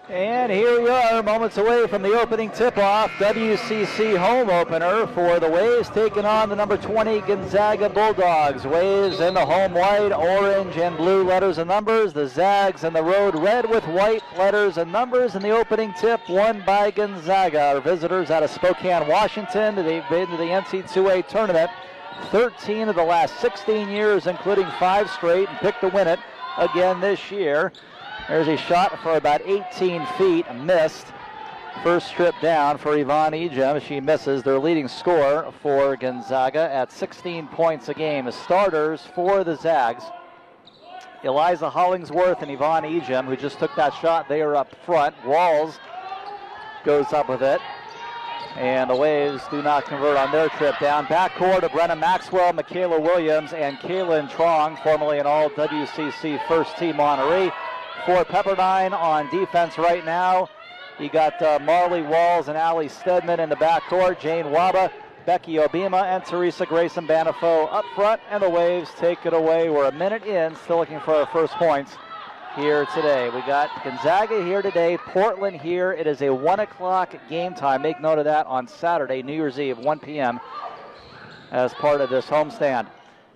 And here we are, moments away from the opening tip-off. WCC home opener for the Waves, taking on the number 20 Gonzaga Bulldogs. Waves in the home white, orange, and blue letters and numbers. The Zags in the road red with white letters and numbers. In the opening tip, won by Gonzaga. Our visitors out of Spokane, Washington. They've been to the NC2A tournament 13 of the last 16 years, including 5 straight, and picked to win it again this year. There's a shot for about 18 feet, missed. First trip down for Yvonne Ejim. She misses. Their leading scorer for Gonzaga at 16 points a game. The starters for the Zags, Eliza Hollingsworth and Yvonne Ejim, who just took that shot. They are up front. Walls goes up with it. And the Waves do not convert on their trip down. Backcourt of Brenna Maxwell, Michaela Williams, and Kaylin Trong, formerly an all-WCC first-team honoree. For Pepperdine on defense right now, you got Marley Walls and Allie Stedman in the backcourt, Jane Waba, Becky Obima, and Teresa Grayson Banifo up front, and the Waves take it away. We're a minute in, still looking for our first points here today. We got Gonzaga here today, Portland here. It is a 1 o'clock game time. Make note of that on Saturday, New Year's Eve, 1 p.m. as part of this homestand.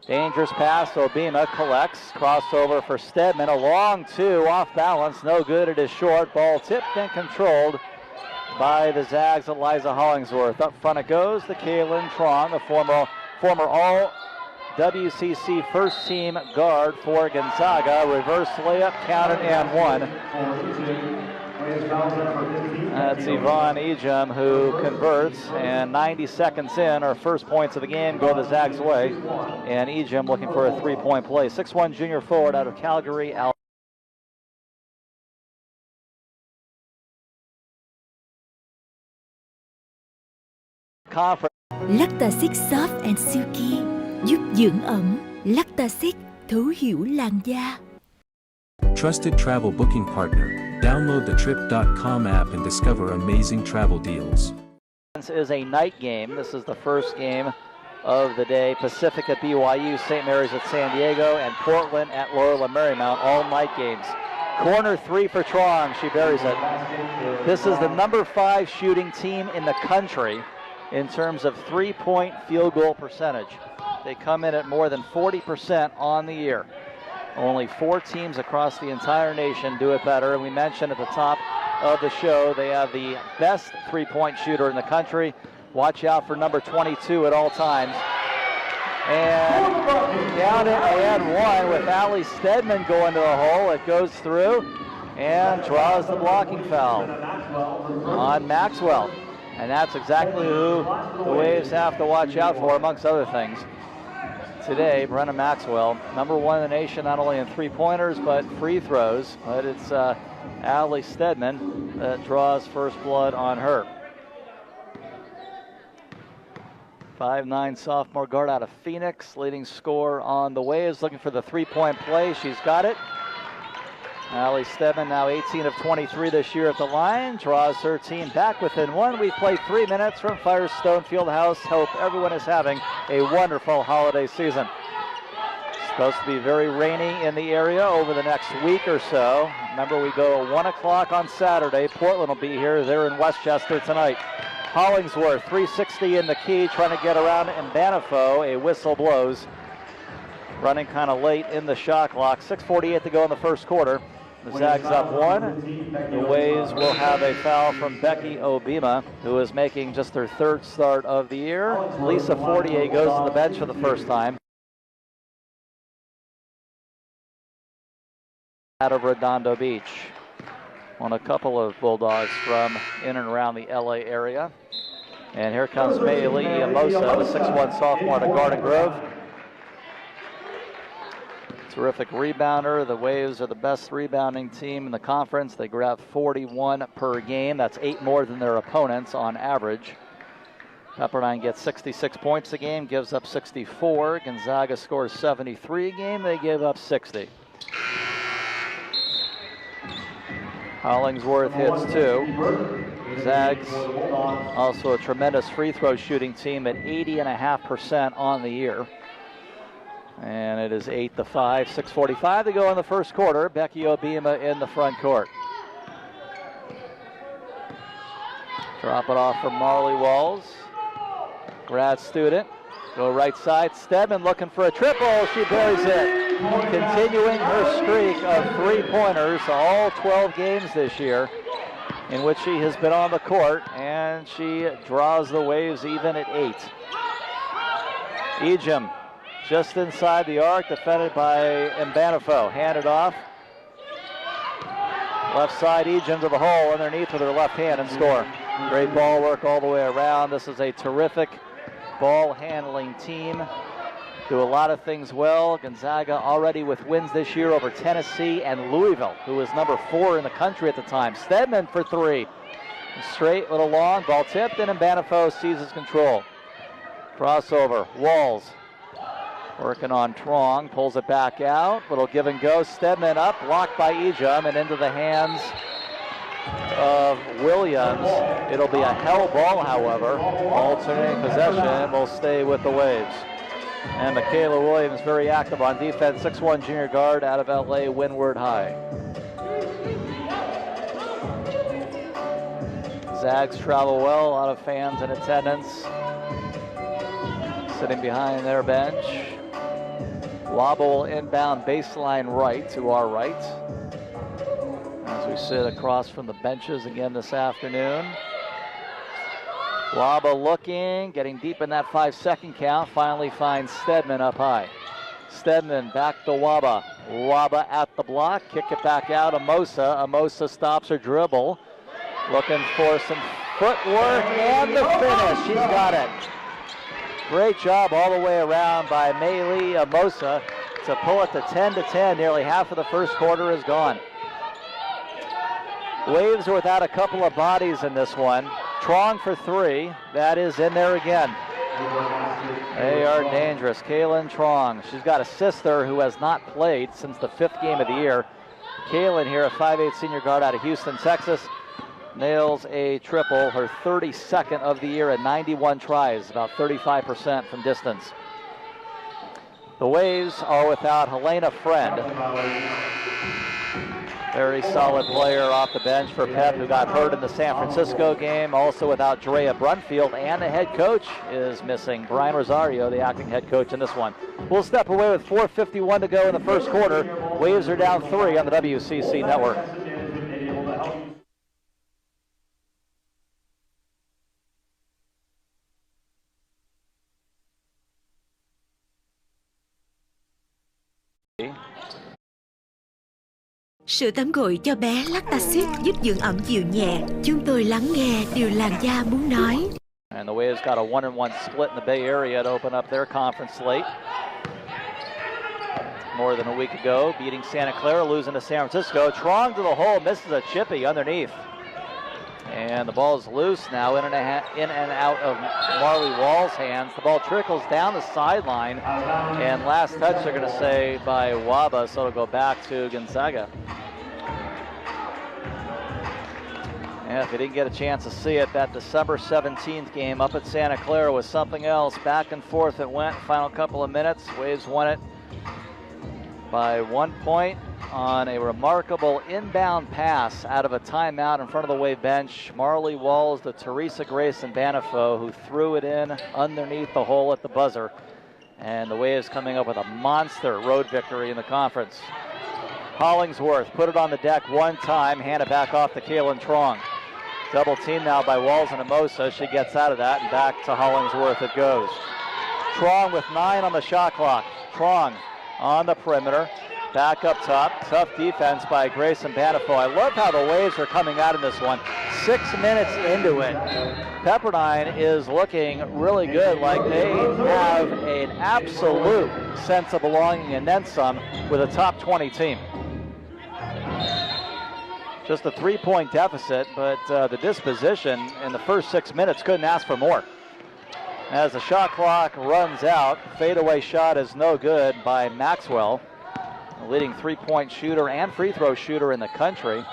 Dangerous pass, Obima collects, crossover for Stedman, a long two, off balance, no good, it is short, ball tipped and controlled by the Zags, Eliza Hollingsworth. Up front it goes to Kaylin Trong, a former all-WCC first-team guard for Gonzaga. Reverse layup, counted and one. That's Yvonne Ejim who converts, and 90 seconds in, our first points of the game go the Zags' way. And Ejim looking for a three-point play. 6'1" junior forward out of Calgary, Conference. Lactasic Soft and Silky giúp dưỡng ẩm. Lactasic thấu hiểu làn da. Trusted travel booking partner. Download the trip.com app and discover amazing travel deals. This is a night game. This is the first game of the day. Pacific at BYU, St. Mary's at San Diego, and Portland at Loyola Marymount, all night games. Corner three for Trong. She buries it. This is the number 5 shooting team in the country in terms of three-point field goal percentage. They come in at more than 40% on the year. Only 4 teams across the entire nation do it better. And we mentioned at the top of the show, they have the best three-point shooter in the country. Watch out for number 22 at all times. And count it and one with Allie Stedman going to the hole. It goes through and draws the blocking foul on Maxwell. And that's exactly who the Waves have to watch out for, amongst other things. Today, Brenna Maxwell, number 1 in the nation, not only in three-pointers, but free throws. But it's Allie Stedman that draws first blood on her. 5'9" sophomore guard out of Phoenix, leading scorer on the Waves, looking for the three-point play. She's got it. Allie Stedman, now 18 of 23 this year at the line, draws her team back within one. We've played 3 minutes from Firestone Fieldhouse. Hope everyone is having a wonderful holiday season. Supposed to be very rainy in the area over the next week or so. Remember, we go 1 o'clock on Saturday. Portland will be here. They're in Westchester tonight. Hollingsworth, 360 in the key, trying to get around, and Banifo, a whistle blows. Running kind of late in the shot clock. 6:48 to go in the first quarter. The Zags up 1. The Waves will have a foul from Becky Obima, who is making just her 3rd start of the year. Lisa Fortier goes to the bench for the first time. Out of Redondo Beach. On a couple of Bulldogs from in and around the LA area. And here comes Maylee Amosa, the 6'1" sophomore out of Garden Grove. Terrific rebounder. The Waves are the best rebounding team in the conference. They grab 41 per game. That's 8 more than their opponents on average. Pepperdine gets 66 points a game, gives up 64. Gonzaga scores 73 a game. They give up 60. Hollingsworth hits 2. Zags, also a tremendous free throw shooting team at 80.5% on the year. And it is 8-5, 6:45 to go in the first quarter. Becky Obima in the front court. Drop it off for Marley Walls. Grad student. Go right side. Stedman looking for a triple. She buries it. Continuing her streak of 3-pointers, all 12 games this year in which she has been on the court, and she draws the Waves even at 8. Ejim just inside the arc, defended by Mbanifo. Handed off. Left side, Ejim to the hole underneath with her left hand and score. Great ball work all the way around. This is a terrific ball handling team. Do a lot of things well. Gonzaga already with wins this year over Tennessee and Louisville, who was number 4 in the country at the time. Stedman for 3. Straight, little long, ball tipped, and Mbanifo seizes control. Crossover, Walls working on Trong, pulls it back out. Little give and go. Stedman up, blocked by Ejim, and into the hands of Williams. It'll be a hell ball, however. Alternating possession will stay with the Waves. And Michaela Williams very active on defense. 6'1" junior guard out of LA, Windward High. Zags travel well, a lot of fans in attendance. Sitting behind their bench. Waba will inbound baseline right to our right. As we sit across from the benches again this afternoon. Waba looking, getting deep in that 5-second count, finally finds Stedman up high. Stedman back to Waba. Waba at the block, kick it back out, Amosa. Amosa stops her dribble. Looking for some footwork and the finish, she's got it. Great job all the way around by Maylee Amosa to pull it to 10-10. Nearly half of the first quarter is gone. Waves are without a couple of bodies in this one. Trong for 3. That is in there again. They are dangerous. Kaylin Trong. She's got a sister who has not played since the 5th game of the year. Kaylin here, a 5'8" senior guard out of Houston, Texas. Nails a triple, her 32nd of the year at 91 tries, about 35% from distance. The Waves are without Helena Friend. Very solid player off the bench for Pep, who got hurt in the San Francisco game. Also without Drea Brunfield, and the head coach is missing. Brian Rosario, the acting head coach in this one. We'll step away with 4:51 to go in the first quarter. Waves are down 3 on the WCC network. Sự tắm gội cho bé Lactacid giúp dưỡng ẩm dịu nhẹ. Chúng tôi lắng nghe điều làn da muốn nói. And the Waves got a 1-1 split in the Bay Area to open up their conference slate. More than a week ago, beating Santa Clara, losing to San Francisco. Trong to the hole, misses a chippy underneath. And the ball is loose now, in and out of Marley Wall's hands. The ball trickles down the sideline, and last touch, they're going to say, by Waba, so it'll go back to Gonzaga. Yeah, if you didn't get a chance to see it, that December 17th game up at Santa Clara was something else. Back and forth it went, final couple of minutes. Waves won it by 1 point on a remarkable inbound pass out of a timeout in front of the Wave bench. Marley Walls to Teresa Grace Mbanifo, who threw it in underneath the hole at the buzzer. And the Waves coming up with a monster road victory in the conference. Hollingsworth put it on the deck one time, hand it back off to Kaylin Trong. Double team now by Walls and Amosa. She gets out of that, and back to Hollingsworth it goes. Trong with 9 on the shot clock. Trong on the perimeter. Back up top. Tough defense by Grace Mbanifo. I love how the Waves are coming out in this one. 6 minutes into it. Pepperdine is looking really good, like they have an absolute sense of belonging and then some with a top 20 team. Just a 3-point deficit, but the disposition in the first 6 minutes couldn't ask for more. As the shot clock runs out, fadeaway shot is no good by Maxwell, the leading 3-point shooter and free throw shooter in the country.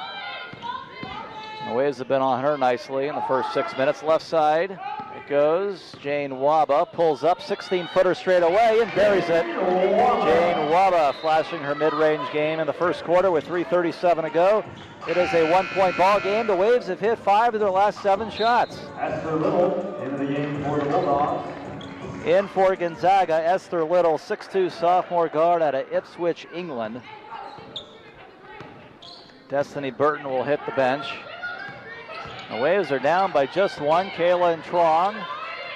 The Waves have been on her nicely in the first 6 minutes. Left side, It goes. Jane Waba pulls up, 16-footer straight away and buries it. Jane Waba flashing her mid-range game in the first quarter with 3:37 to go. It is a one-point ball game. The Waves have hit 5 of their last 7 shots. Esther Little into the game for the Bulldogs. In for Gonzaga, Esther Little, 6'2" sophomore guard out of Ipswich, England. Destiny Burton will hit the bench. The Waves are down by just 1. Kayla Trong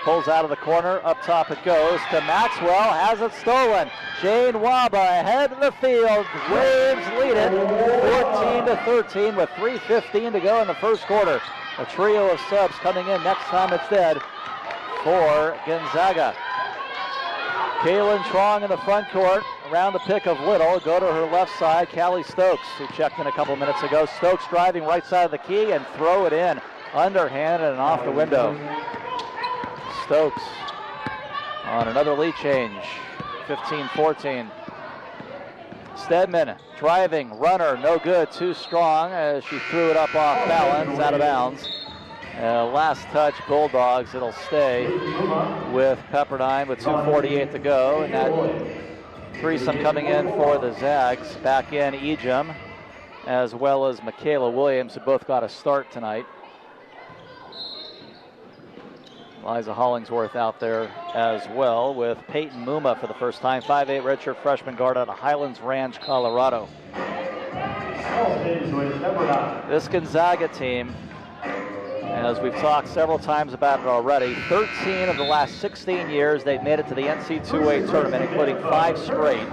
pulls out of the corner. Up top it goes to Maxwell. Has it stolen. Jane Waba ahead of the field. Waves lead it 14-13 with 3:15 to go in the first quarter. A trio of subs coming in next time it's dead for Gonzaga. Kaylin Trong in the front court, around the pick of Little. Go to her left side, Callie Stokes, who checked in a couple minutes ago. Stokes driving right side of the key and throw it in. Underhand and off the window. Stokes on another lead change, 15-14. Stedman driving, runner, no good, too strong as she threw it up off balance, out of bounds. Last touch, Bulldogs. It'll stay with Pepperdine with 2:48 to go. And that threesome coming in for the Zags. Back in Ejim, as well as Michaela Williams, who both got a start tonight. Liza Hollingsworth out there as well with Peyton Muma for the first time. 5'8" redshirt freshman guard out of Highlands Ranch, Colorado. This Gonzaga team, as we've talked several times about it already, 13 of the last 16 years they've made it to the NC2A tournament, including 5 straight.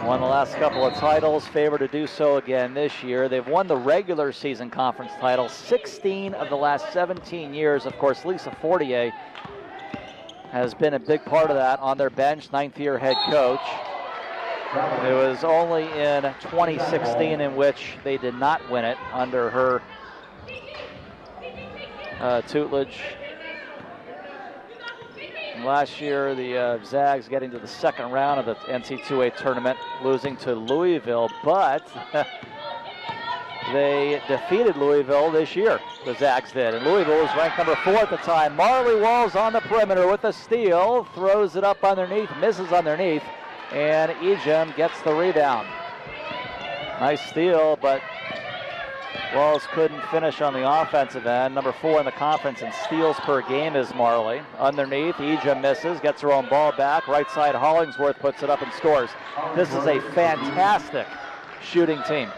Won the last couple of titles, favored to do so again this year. They've won the regular season conference title 16 of the last 17 years. Of course, Lisa Fortier has been a big part of that on their bench, 9th-year head coach. It was only in 2016 in which they did not win it under her tutelage. Last year, the Zags getting to the second round of the NC2A tournament, losing to Louisville, but they defeated Louisville this year, the Zags did. And Louisville was ranked number 4 at the time. Marley Walls on the perimeter with a steal, throws it up underneath, misses underneath, and Ejim gets the rebound. Nice steal, but Walls couldn't finish on the offensive end. Number 4 in the conference in steals per game is Marley. Underneath, Ejim misses, gets her own ball back. Right side, Hollingsworth puts it up and scores. This is a fantastic shooting team.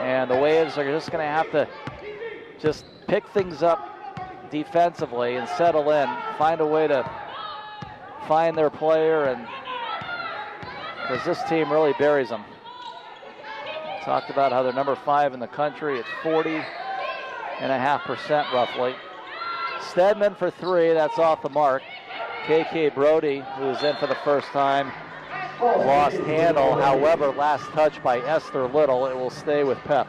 And the Waves are just going to have to just pick things up defensively and settle in, find a way to find their player, and because this team really buries them. Talked about how they're number 5 in the country at 40.5% roughly. Stedman for 3, that's off the mark. KK Brody, who's in for the first time, lost handle. However, last touch by Esther Little. It will stay with Pep.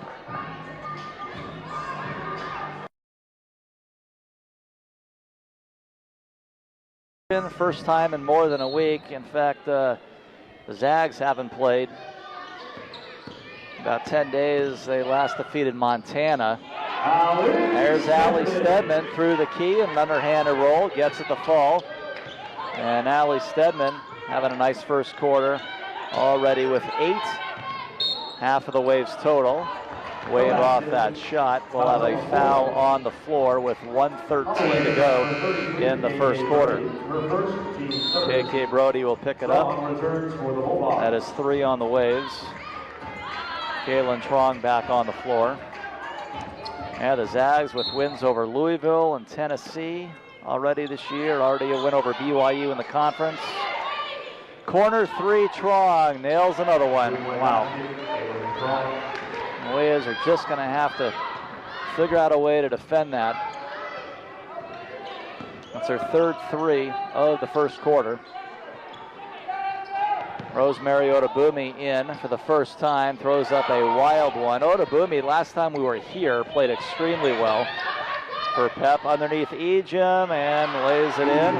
First time in more than a week. In fact, the Zags haven't played about 10 days. They last defeated Montana. There's Allie Stedman through the key, and an underhanded roll, gets it to fall. And Allie Stedman having a nice first quarter, already with 8. Half of the Waves total. Wave off that shot. We'll have a foul on the floor with 1:13 to go in the first quarter. KK Brody will pick it up. That is 3 on the Waves. Kaylin Trong back on the floor. And the Zags with wins over Louisville and Tennessee already this year. Already a win over BYU in the conference. Corner 3, Trong nails another one. Wow. The Waves are just going to have to figure out a way to defend that. That's her third 3 of the first quarter. Rosemary Odabumi in for the first time, throws up a wild one. Odabumi, last time we were here, played extremely well for Pep. Underneath Ejim and lays it in.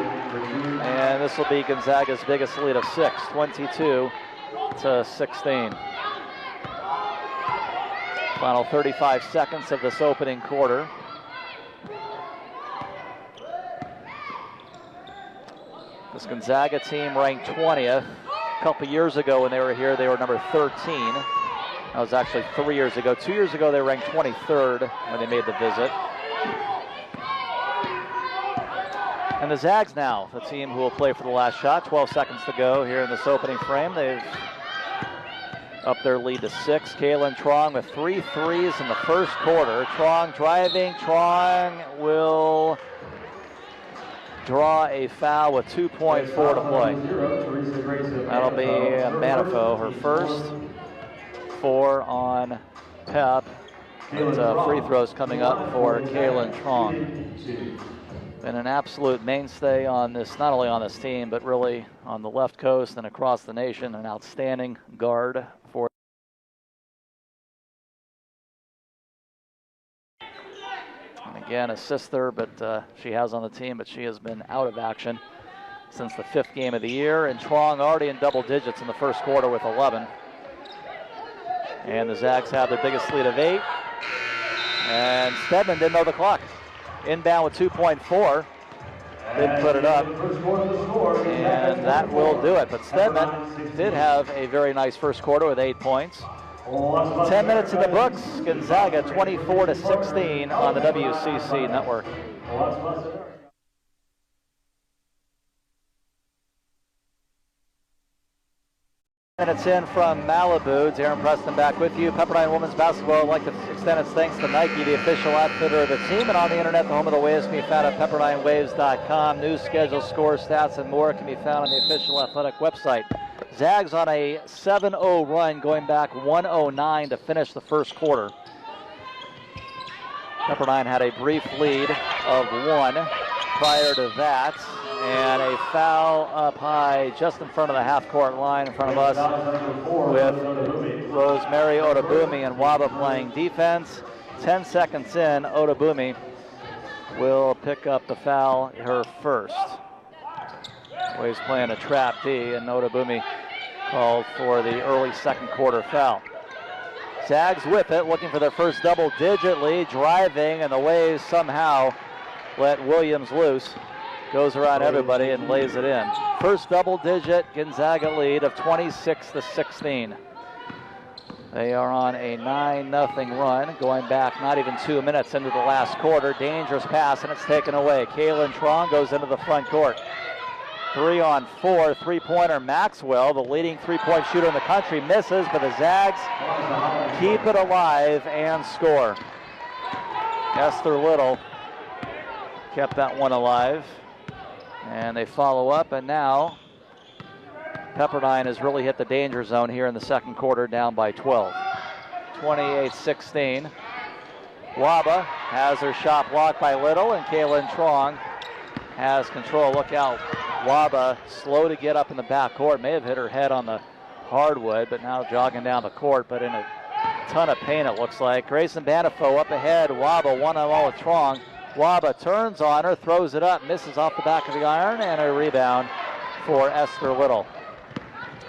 And this will be Gonzaga's biggest lead of 6, 22-16. Final 35 seconds of this opening quarter. This Gonzaga team ranked 20th. A couple years ago when they were here, they were number 13. That was actually 3 years ago. 2 years ago, they ranked 23rd when they made the visit. And the Zags now, the team who will play for the last shot. 12 seconds to go here in this opening frame. They've up their lead to 6. Kaylin Trong with 3 threes in the first quarter. Trong driving. Trong will draw a foul with 2.4 to play. That'll be Manifo, her first. 4 on Pep. But, free throws coming up for Kaylin Trong. Been an absolute mainstay on this, not only on this team, but really on the left coast and across the nation. An outstanding guard for. And again, a sister, but she has on the team, but she has been out of action since the 5th game of the year. And Trong already in double digits in the first quarter with 11. And the Zags have their biggest lead of 8. And Stedman didn't know the clock. Inbound with 2.4. Didn't put it up. And that will do it. But Stedman did have a very nice first quarter with 8 points. 10 minutes in the books. Gonzaga 24-16 on the WCC network. Minutes in from Malibu. It's Aaron Preston back with you. Pepperdine Women's Basketball would like to extend its thanks to Nike, the official outfitter of the team, and on the internet, the home of the Waves can be found at pepperdinewaves.com. News, schedule, scores, stats, and more can be found on the official athletic website. Zags on a 7-0 run, going back 109 to finish the first quarter. Pepperdine had a brief lead of 1 prior to that. And a foul up high just in front of the half-court line in front of us with Rosemary Odabumi and Waba playing defense. 10 seconds in, Odabumi will pick up the foul, her first. Well, he's playing a trap D, and Odabumi called for the early second quarter foul. Zags with it, looking for their first double-digit lead, driving, and the Waves somehow let Williams loose. Goes around everybody and lays it in. First double-digit Gonzaga lead of 26-16. They are on a 9-0 run, going back not even 2 minutes into the last quarter. Dangerous pass, and it's taken away. Kaylin Trong goes into the front court. 3 on 4, three-pointer Maxwell, the leading three-point shooter in the country, misses, but the Zags keep it alive and score. Esther Little kept that one alive. And they follow up, and now Pepperdine has really hit the danger zone here in the second quarter, down by 12. 28-16. Waba has her shot blocked by Little, and Kaylin Trong has control. Look out, Waba slow to get up in the backcourt. May have hit her head on the hardwood, but now jogging down the court, but in a ton of pain it looks like. Grayson Banifo up ahead. Waba one-on-one with Trong. Waba turns on her, throws it up, misses off the back of the iron, and a rebound for Esther Little.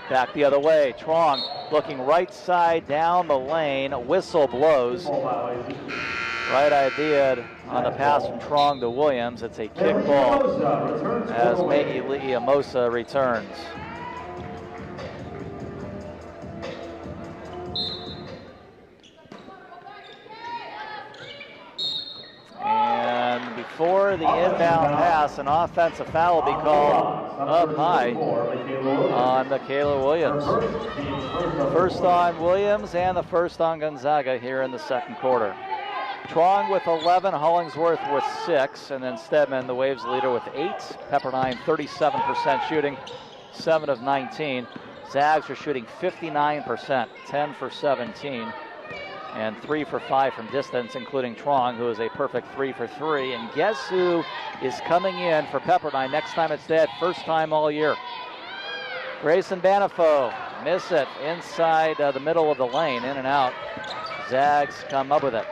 Back the other way, Trong looking right side down the lane, whistle blows. Right idea on the pass from Trong to Williams. It's a kick ball as Maggie Leamosa returns. And before the inbound pass, an offensive foul will be called up high on Michaela Williams. First on Williams and the first on Gonzaga here in the second quarter. Trong with 11, Hollingsworth with 6, and then Stedman, the Waves leader, with 8. Pepperdine 37% shooting, 7 of 19. Zags are shooting 59%, 10 for 17. And 3 for 5 from distance, including Trong, who is a perfect 3 for 3. And guess who is coming in for Pepperdine next time it's dead? First time all year. Grayson Banifo, miss it inside the middle of the lane, in and out. Zags come up with it.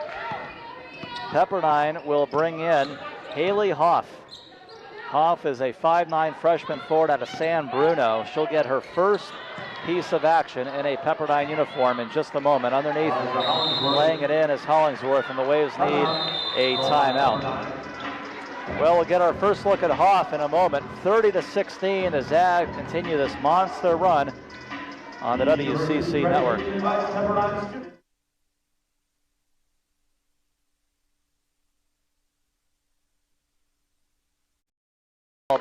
Pepperdine will bring in Haley Hoff. Hoff is a 5'9" freshman forward out of San Bruno. She'll get her first piece of action in a Pepperdine uniform in just a moment. Underneath, laying it in is Hollingsworth, and the Waves need a timeout. Well, we'll get our first look at Hoff in a moment. 30-16, the Zags continue this monster run on the WCC network.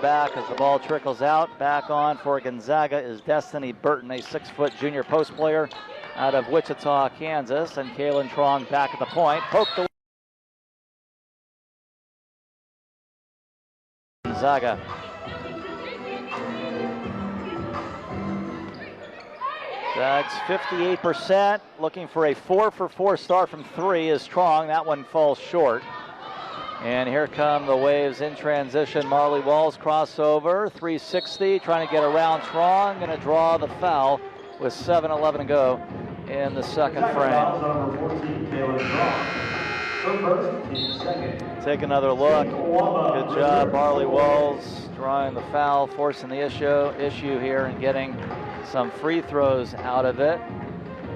Back as the ball trickles out. Back on for Gonzaga is Destiny Burton, a 6-foot junior post player out of Wichita, Kansas. And Kaylin Trong back at the point. Poked away. Gonzaga. Zags 58%, looking for a 4-for-4 start from 3 is Trong. That one falls short. And here come the Waves in transition. Marley Walls crossover, 360, trying to get around Trong, going to draw the foul with 7:11 to go in the second frame. Take another look. Good job, Marley Walls, drawing the foul, forcing the issue here and getting some free throws out of it.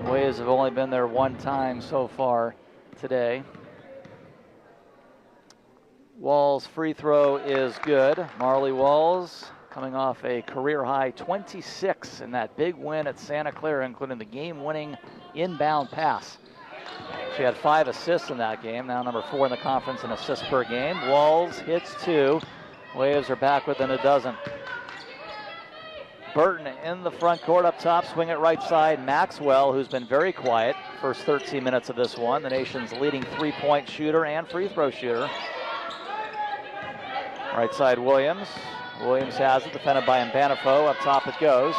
Waves have only been there one time so far today. Walls' free throw is good. Marley Walls coming off a career-high 26 in that big win at Santa Clara, including the game-winning inbound pass. She had 5 assists in that game, now number 4 in the conference in assists per game. Walls hits 2. Waves are back within a dozen. Burton in the front court up top, swing it right side. Maxwell, who's been very quiet first 13 minutes of this one, the nation's leading three-point shooter and free throw shooter. Right side Williams. Williams has it, defended by Mbanifo. Up top it goes.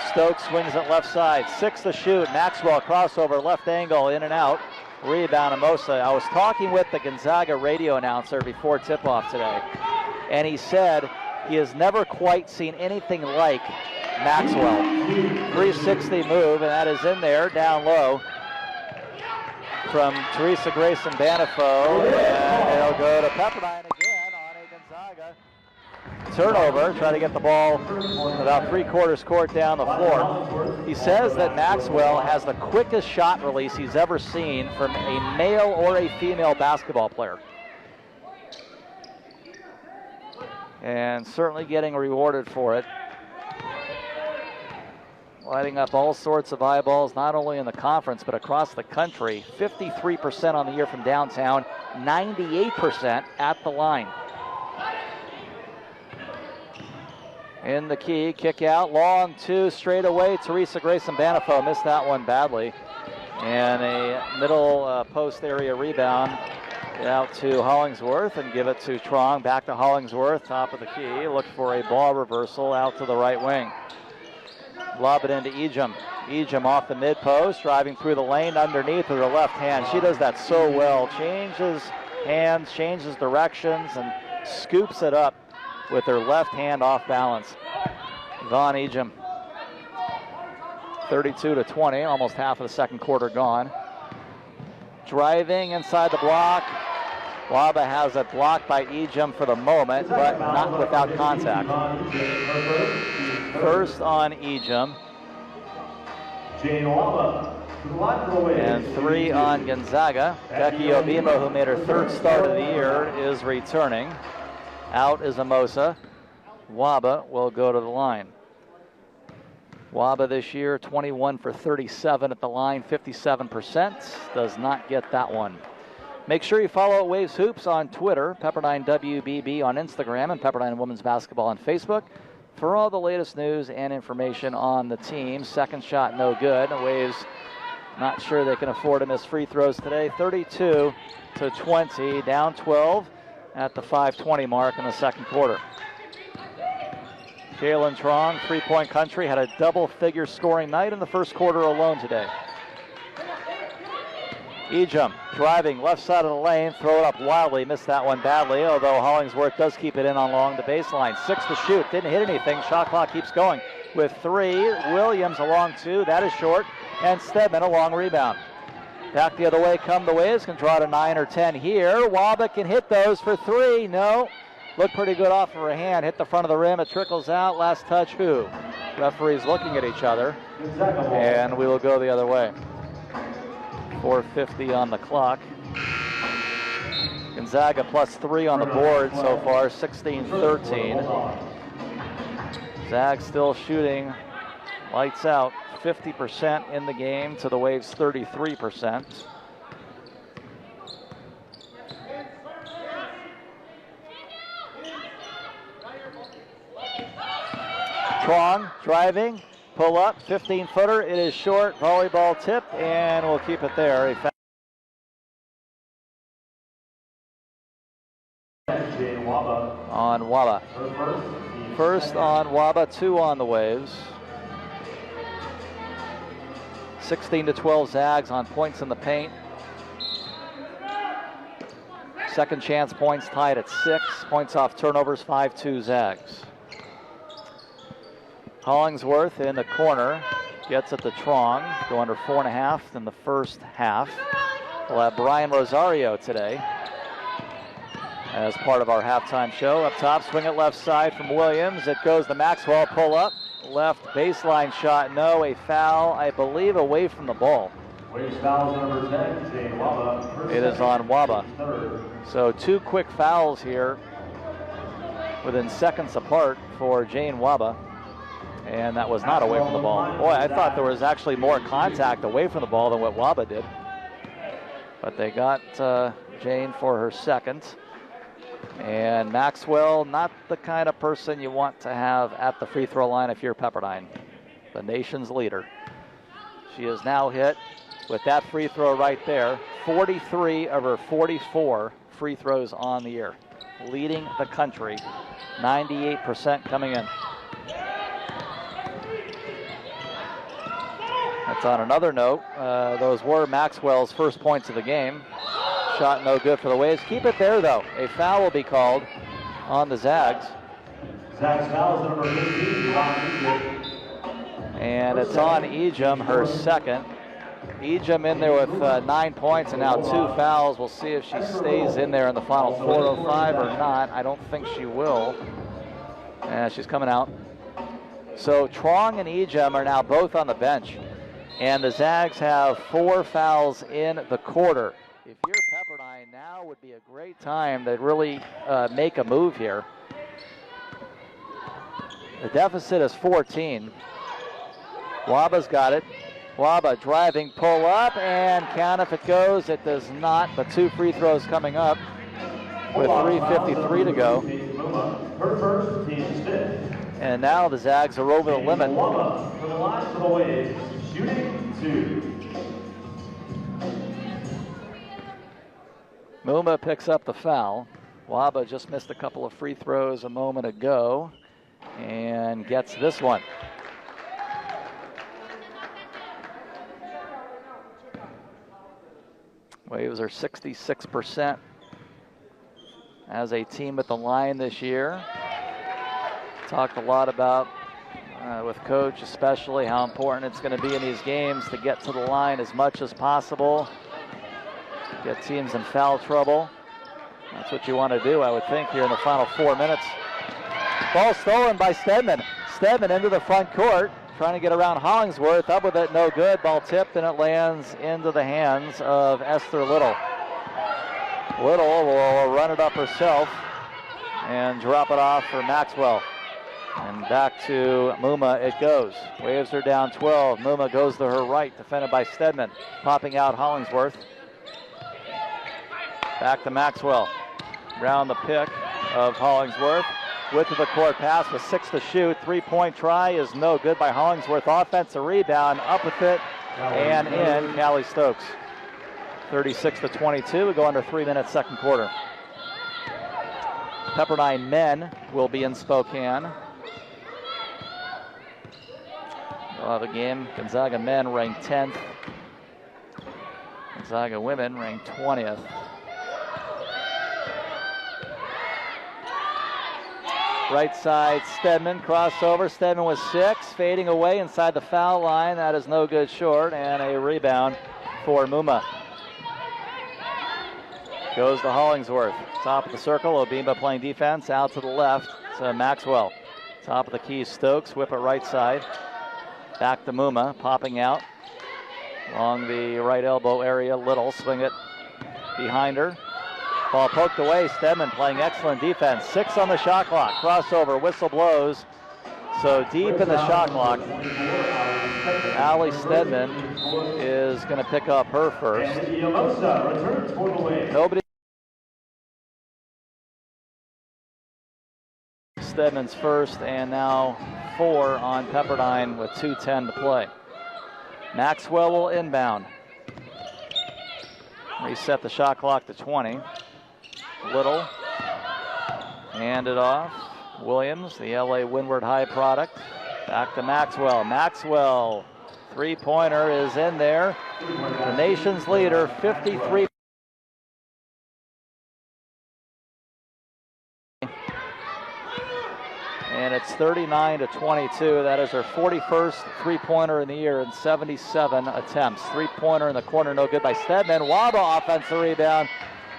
Stokes swings it left side. 6 to shoot. Maxwell crossover, left angle, in and out. Rebound Amosa. I was talking with the Gonzaga radio announcer before tip-off today, and he said he has never quite seen anything like Maxwell. 360 move, and that is in there, down low, from Teresa Grace Mbanifo, and it'll go to Pepperdine again on a Gonzaga turnover. Try to get the ball about 3/4 court down the floor. He says that Maxwell has the quickest shot release he's ever seen from a male or a female basketball player. And certainly getting rewarded for it. Lighting up all sorts of eyeballs, not only in the conference, but across the country. 53% on the year from downtown, 98% at the line. In the key, kick out, long 2 straight away. Teresa Grace Mbanifo missed that one badly. And a middle post area rebound out to Hollingsworth, and give it to Trong. Back to Hollingsworth, top of the key. Look for a ball reversal out to the right wing. Lob it into Ejim. Ejim off the mid post, driving through the lane underneath with her left hand. She does that so well. Changes hands, changes directions, and scoops it up with her left hand off balance. Yvonne Ejim. 32-20, almost half of the second quarter gone. Driving inside the block. Waba has it blocked by Ejim for the moment, but not without contact. First on Ejim. And 3 on Gonzaga. Becky Obimo, who made her 3rd start of the year, is returning. Out is Amosa. Waba will go to the line. Waba this year, 21 for 37 at the line, 57%. Does not get that one. Make sure you follow Waves Hoops on Twitter, Pepperdine WBB on Instagram, and Pepperdine Women's Basketball on Facebook for all the latest news and information on the team. Second shot, no good. Waves not sure they can afford to miss free throws today. 32-20, down 12 at the 5:20 mark in the second quarter. Kaylin Trong, three-point country, had a double-figure scoring night in the first quarter alone today. Ejim driving left side of the lane, throw it up wildly, missed that one badly, although Hollingsworth does keep it in along the baseline. 6 to shoot, didn't hit anything. Shot clock keeps going with 3. Williams along 2, that is short, and Stedman a long rebound. Back the other way come the Waves, can draw to 9 or 10 here. Waba can hit those for 3, no. Looked pretty good off of her hand, hit the front of the rim, it trickles out, last touch who? Referees looking at each other, and we will go the other way. 4:50 on the clock. Gonzaga +3 on the board so far, 16-13. Zags still shooting lights out, 50% in the game to the Waves' 33%. Trong driving, pull up, 15-footer. It is short, volleyball tip, and we'll keep it there. A foul on Waba. First on Waba, 2 on the Waves. 16-12 Zags on points in the paint. Second chance points tied at 6. Points off turnovers, 5-2 Zags. Hollingsworth in the corner, gets it to Trong, go under 4.5 in the first half. We'll have Brian Rosario today as part of our halftime show. Up top, swing it left side from Williams. It goes to Maxwell, pull up, left baseline shot, no, a foul, I believe, away from the ball. Waves fouls number 10, Jane Waba. It is on Waba. So 2 quick fouls here within seconds apart for Jane Waba. And that was not away from the ball. Boy, I thought there was actually more contact away from the ball than what Waba did. But they got Jane for her second. And Maxwell, not the kind of person you want to have at the free throw line if you're Pepperdine, the nation's leader. She has now hit, with that free throw right there, 43 of her 44 free throws on the year, leading the country, 98% coming in. That's on another note. Those were Maxwell's first points of the game. Shot no good for the Waves. Keep it there, though. A foul will be called on the Zags. Zags fouls number 15, and it's on Ejim, her second. Ejim in there with 9 points and now 2 fouls. We'll see if she stays in there in the final 4:05 or not. I don't think she will. And she's coming out. So Trong and Ejim are now both on the bench. And the Zags have 4 fouls in the quarter. If you're Pepperdine, now would be a great time to really make a move here. The deficit is 14. Waba's got it. Waba driving, pull up, and count if it goes. It does not, but 2 free throws coming up with 3:53 to go. Her first, team's fifth. And now the Zags are over the limit. Waba for the line for the Waves, shooting 2. Muma picks up the foul. Waba just missed a couple of free throws a moment ago and gets this one. Waves are 66% as a team at the line this year. Talked a lot about, with Coach especially, how important it's going to be in these games to get to the line as much as possible. Get teams in foul trouble. That's what you want to do, I would think, here in the final 4 minutes. Ball stolen by Stedman. Stedman into the front court, trying to get around Hollingsworth. Up with it, no good. Ball tipped, and it lands into the hands of Esther Little. Little will run it up herself and drop it off for Maxwell. And back to Muma it goes. Waves are down 12. Muma goes to her right, defended by Stedman. Popping out Hollingsworth. Back to Maxwell. Round the pick of Hollingsworth. Width of the court pass with 6 to shoot. 3-point try is no good by Hollingsworth. Offensive rebound, up with it, and in. Callie Stokes. 36-22. We go under 3 minutes, second quarter. Pepperdine men will be in Spokane. We'll have a game. Gonzaga men ranked 10th. Gonzaga women ranked 20th. Right side, Stedman, crossover. Stedman with 6, fading away inside the foul line. That is no good short, and a rebound for Muma. Goes to Hollingsworth. Top of the circle, Obimba playing defense. Out to the left to Maxwell. Top of the key, Stokes, whip it right side. Back to Muma, popping out along the right elbow area. Little, swing it behind her. Ball poked away. Stedman playing excellent defense. 6 on the shot clock. Crossover. Whistle blows. So deep in the shot clock, Allie Stedman is going to pick up her first. Nobody. Stedman's first, and now 4 on Pepperdine with 2:10 to play. Maxwell will inbound. Reset the shot clock to 20. Little. Hand it off. Williams, the LA Windward High product. Back to Maxwell. Maxwell, three-pointer is in there. The nation's leader, 53. And it's 39-22. That is her 41st three-pointer in the year in 77 attempts. Three-pointer in the corner, no good by Stedman. Waba offensive rebound.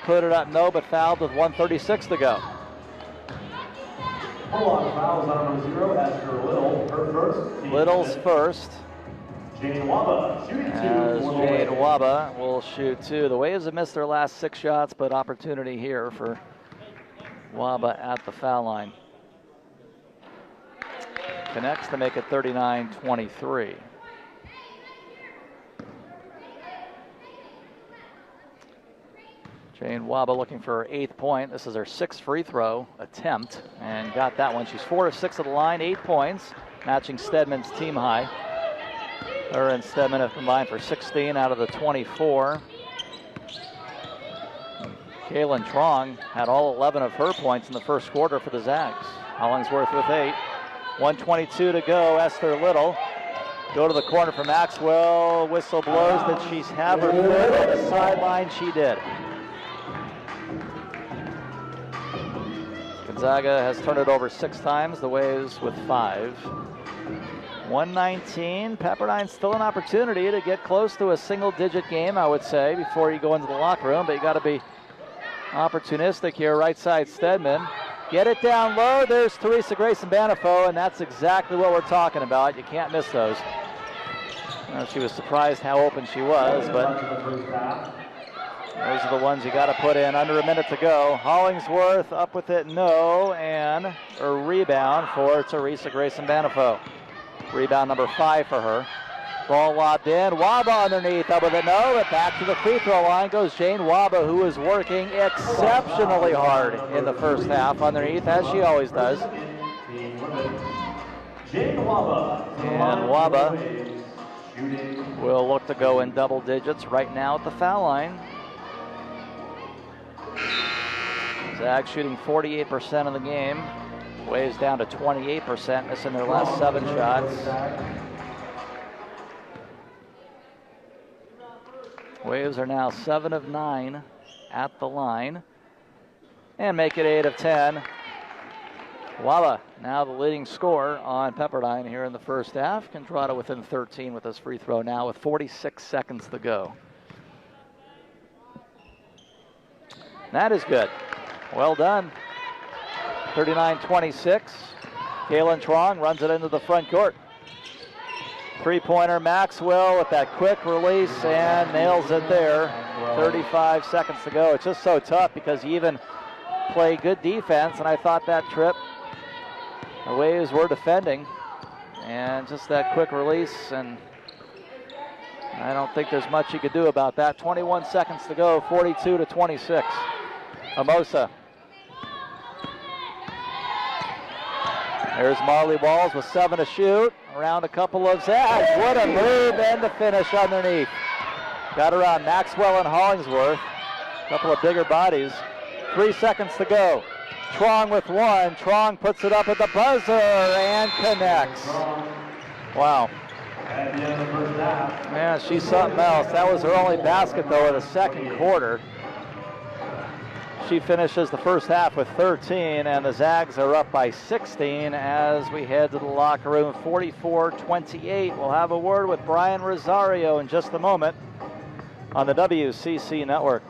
Put it up, no, but fouled with 1:36 to go. Pull-on fouls on number 0, Esther Little, her first. Little's first. Jane Waba, shooting 2. As Jane Waba will shoot 2. The Waves have missed their last 6 shots, but opportunity here for Waba at the foul line. Connects to make it 39-23. Jane Waba looking for her 8th point. This is her 6th free throw attempt and got that one. She's 4 of 6 at the line, 8 points, matching Stedman's team high. Her and Stedman have combined for 16 out of the 24. Kaylin Trong had all 11 of her points in the first quarter for the Zags. Hollingsworth with 8. 1:22 to go. Esther Little. Go to the corner for Maxwell. Whistle blows that she's have her foot on the sideline. She did. Gonzaga has turned it over 6 times. The Waves with 5. 119. Pepperdine still an opportunity to get close to a single-digit game, I would say, before you go into the locker room. But you got to be opportunistic here. Right side Stedman. Get it down low. There's Teresa Grayson Banifo, and that's exactly what we're talking about. You can't miss those. She was surprised how open she was, but those are the ones you got to put in. Under a minute to go. Hollingsworth up with it, no, and a rebound for Teresa Grayson Banifo. Rebound number 5 for her. Ball lobbed in. Waba underneath. Up with it, no, but back to the free throw line goes Jane Waba, who is working exceptionally hard in the first half underneath, as she always does. Jane Waba. And Waba will look to go in double digits right now at the foul line. Zags shooting 48% of the game. Waves down to 28%, missing their last 7 shots. Waves are now 7 of 9 at the line and make it 8 of 10. Waba now the leading scorer on Pepperdine here in the first half. Contrada within 13 with his free throw now with 46 seconds to go. That is good. Well done. 39-26. Kaylin Trong runs it into the front court. Three-pointer Maxwell with that quick release and nails it there. 35 seconds to go. It's just so tough because you even play good defense, and I thought that trip the Waves were defending, and just that quick release, and I don't think there's much you could do about that. 21 seconds to go, 42-26. Amosa. There's Marley Walls with 7 to shoot. Around a couple of Zags. What a move and the finish underneath. Got around Maxwell and Hollingsworth. A couple of bigger bodies. 3 seconds to go. Trong with 1. Trong puts it up at the buzzer and connects. Wow. At the end of the first half. Man, she's something else. That was her only basket, though, in the second quarter. She finishes the first half with 13, and the Zags are up by 16 as we head to the locker room. 44-28. We'll have a word with Brian Rosario in just a moment on the WCC Network.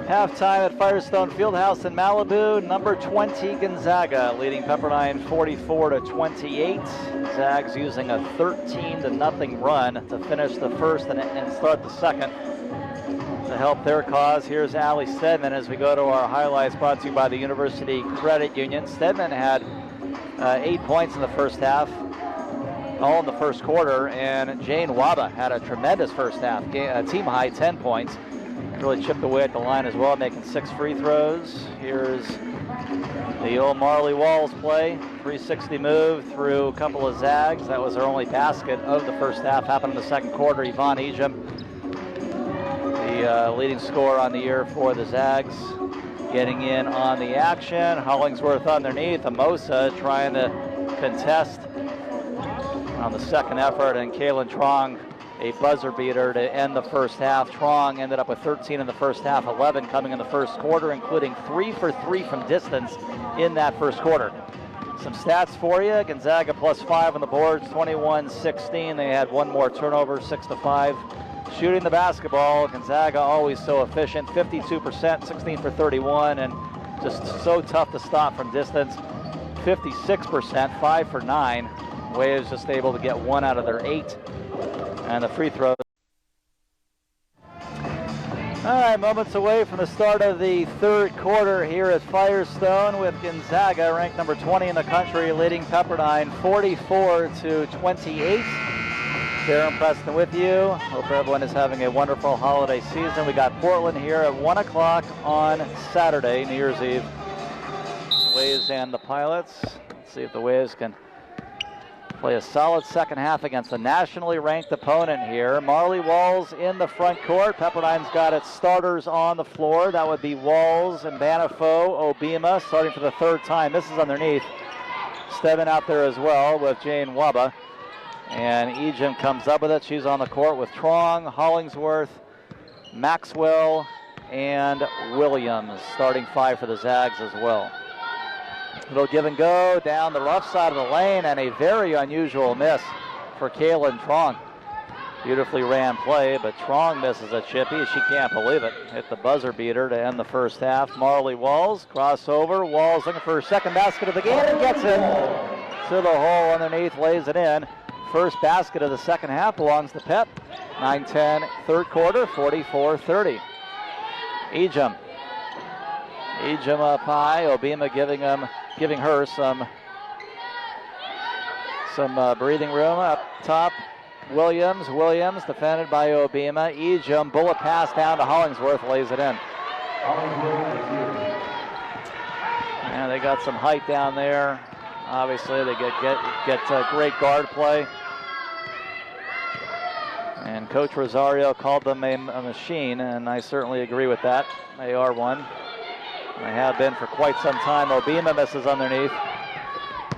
Halftime at Firestone Fieldhouse in Malibu, number 20 Gonzaga leading Pepperdine 44-28. Zags using a 13-0 run to finish the first and start the second. To help their cause, here's Allie Stedman as we go to our highlights brought to you by the University Credit Union. Stedman had 8 points in the first half, all in the first quarter, and Jane Waba had a tremendous first half, team high 10 points. Really chipped away at the line as well, making 6 free throws. Here's the old Marley Walls play, 360 move through a couple of Zags. That was her only basket of the first half, happened in the second quarter. Yvonne Ejim, the leading scorer on the year for the Zags, getting in on the action. Hollingsworth underneath, Amosa trying to contest on the second effort, and Kaylin Trong, a buzzer beater to end the first half. Trong ended up with 13 in the first half, 11 coming in the first quarter, including 3 for 3 from distance in that first quarter. Some stats for you. Gonzaga +5 on the boards, 21-16. They had one more turnover, 6-5. Shooting the basketball, Gonzaga always so efficient, 52%, 16 for 31, and just so tough to stop from distance. 56%, 5 for 9. Waves just able to get 1 out of their 8. And the free throws. All right, moments away from the start of the third quarter here at Firestone, with Gonzaga, ranked number 20 in the country, leading Pepperdine 44-28. Darren Preston with you. Hope everyone is having a wonderful holiday season. We got Portland here at 1 o'clock on Saturday, New Year's Eve. Waves and the Pilots. Let's see if the Waves can play a solid second half against a nationally ranked opponent here. Marley Walls in the front court. Pepperdine's got its starters on the floor. That would be Walls and Banifo, Obima starting for the third time. This is underneath. Stebbin out there as well with Jane Waba. And Ejim comes up with it. She's on the court with Trong, Hollingsworth, Maxwell, and Williams. Starting 5 for the Zags as well. Little give and go down the rough side of the lane, and a very unusual miss for Kaylin Trong. Beautifully ran play, but Trong misses a chippy. She can't believe it. Hit the buzzer beater to end the first half. Marley Walls, crossover. Walls looking for her second basket of the game and gets it to the hole underneath, lays it in. First basket of the second half belongs to Pep. 9-10 third quarter, 44-30. Ejim up high. Obima giving her some breathing room up top. Williams defended by Obima. Ejim, bullet pass down to Hollingsworth, lays it in. And they got some height down there. Obviously, they get great guard play. And Coach Rosario called them a machine, and I certainly agree with that. They are one. They have been for quite some time. Obima misses underneath.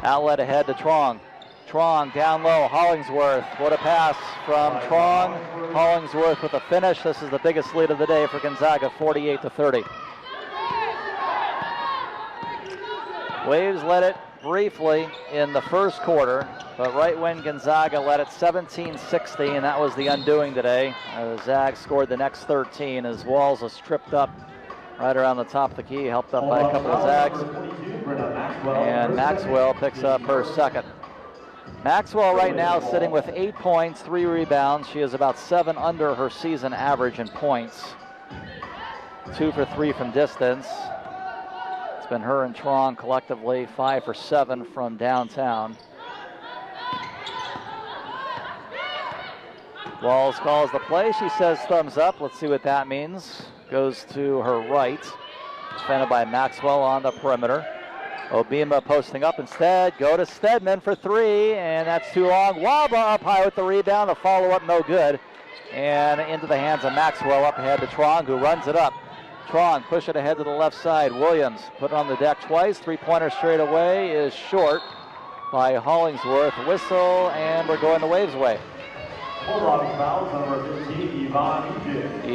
Outlet ahead to Trong. Trong down low, Hollingsworth. What a pass from Trong. Hollingsworth with a finish. This is the biggest lead of the day for Gonzaga, 48-30. Waves led it briefly in the first quarter, but right when Gonzaga led it 17-16, and that was the undoing today. The Zags scored the next 13 as Walls was tripped up right around the top of the key, helped up by a couple of Zags. And Maxwell picks up her second. Maxwell right now sitting with 8 points, 3 rebounds. She is about 7 under her season average in points. 2 for 3 from distance. It's been her and Trong collectively 5 for 7 from downtown. Walls calls the play. She says thumbs up. Let's see what that means. Goes to her right. Defended by Maxwell on the perimeter. Obima posting up instead. Go to Stedman for 3, and that's too long. Waba up high with the rebound. The follow-up no good. And into the hands of Maxwell up ahead to Trong, who runs it up. Trong push it ahead to the left side. Williams put it on the deck twice. 3-pointer straight away is short by Hollingsworth. Whistle, and we're going the Waves' way.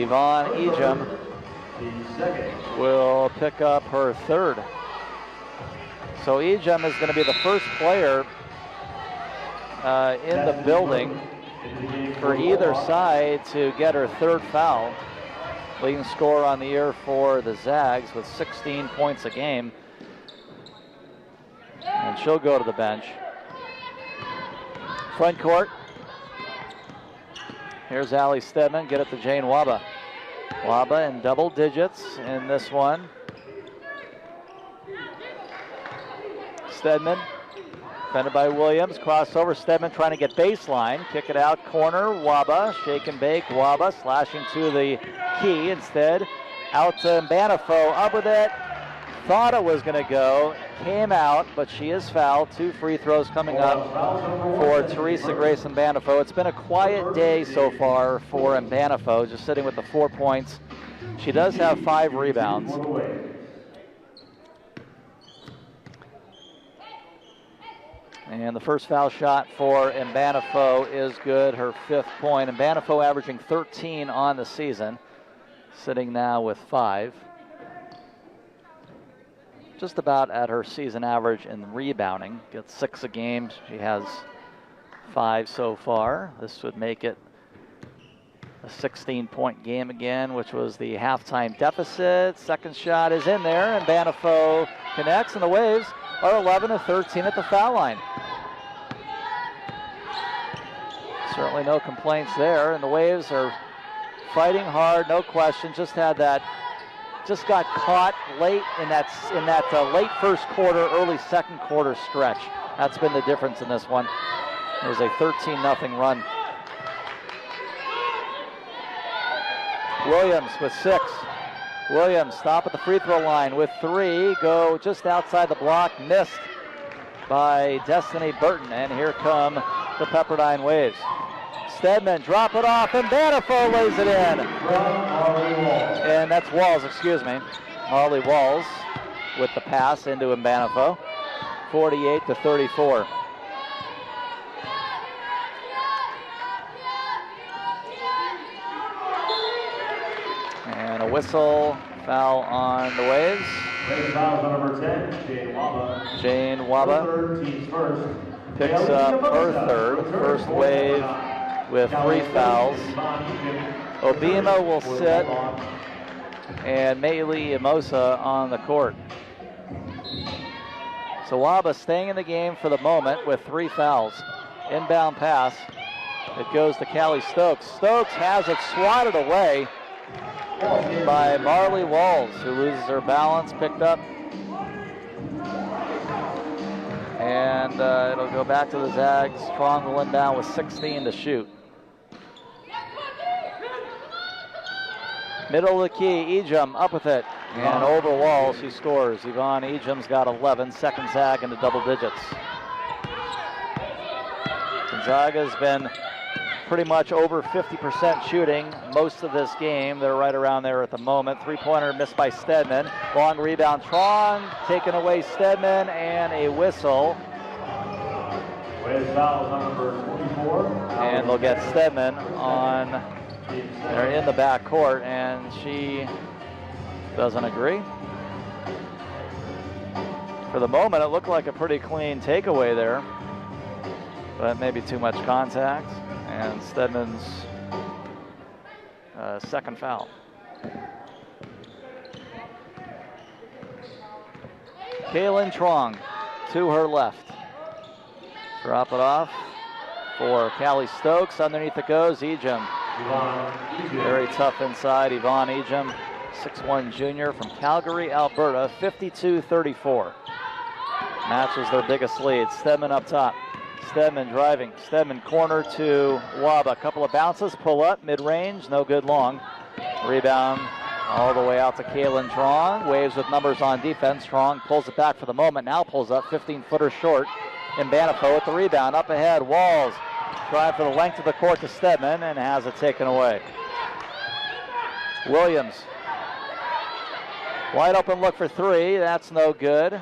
Yvonne Ejim will pick up her third. So Ejim is going to be the first player in the building for either side to get her third foul. leading scorer on the year for the Zags with 16 points a game. And she'll go to the bench. Front court. Here's Allie Stedman, get it to Jane Waba. Waba in double digits in this one. Stedman, defended by Williams, crossover, Stedman trying to get baseline, kick it out, corner, Waba, shake and bake, Waba slashing to the key instead, out to Banifo, up with it, thought it was going to go, came out, but she is fouled. 2 free throws coming up for Teresa Grace Banifo. It's been a quiet day so far for Banifo, just sitting with the 4 points. She does have 5 rebounds. And the first foul shot for Banifo is good, her 5th point. Banifo averaging 13 on the season, sitting now with 5. Just about at her season average in rebounding. Gets 6 a game. She has 5 so far. This would make it a 16-point game again, which was the halftime deficit. Second shot is in there, and Banifo connects, and the Waves are 11 of 13 at the foul line. Certainly no complaints there, and the Waves are fighting hard, no question. Just got caught late in that late first quarter, early second quarter stretch. That's been the difference in this one. It was a 13-0 run. Williams with 6. Williams stop at the free throw line with 3. Go just outside the block, missed by Destiny Burton. And here come the Pepperdine Waves. Stedman drop it off, and Banifo lays it in. And that's Walls, excuse me. Marley Walls with the pass into Banifo. 48-34. And a whistle, foul on the Waves. Foul on number 10, Jane Waba. Jane Waba picks up her third. First Wave with 3 fouls. Obima will sit, and Maylee Imosa on the court. So Waba staying in the game for the moment with 3 fouls. Inbound pass. It goes to Callie Stokes. Stokes has it swatted away by Marley Walls, who loses her balance, picked up. And it'll go back to the Zags. Strong will inbound with 16 to shoot. Middle of the key, Ejim up with it. And over Walls, she scores. Yvonne Ejim's got 11, second Zag into double digits. Gonzaga's been pretty much over 50% shooting most of this game. They're right around there at the moment. 3-pointer missed by Stedman. Long rebound, Trong taken away Stedman, and a whistle. And they'll get Stedman on. They're in the back court, and she doesn't agree. For the moment, it looked like a pretty clean takeaway there, but maybe too much contact. And Stedman's second foul. Kaylin Trong to her left. Drop it off for Callie Stokes. Underneath it goes Ejim. Very tough inside. Yvonne Ejim, 6'1" junior from Calgary, Alberta, 52-34. Matches their biggest lead. Stedman up top. Stedman driving. Stedman corner to Waba. A couple of bounces, pull up, mid-range, no good long. Rebound all the way out to Kaylin Trong. Waves with numbers on defense. Trong pulls it back for the moment. Now pulls up, 15-footer short. Banifo with the rebound. Up ahead, Walls. Trying for the length of the court to Stedman, and has it taken away. Williams. Wide open look for 3. That's no good.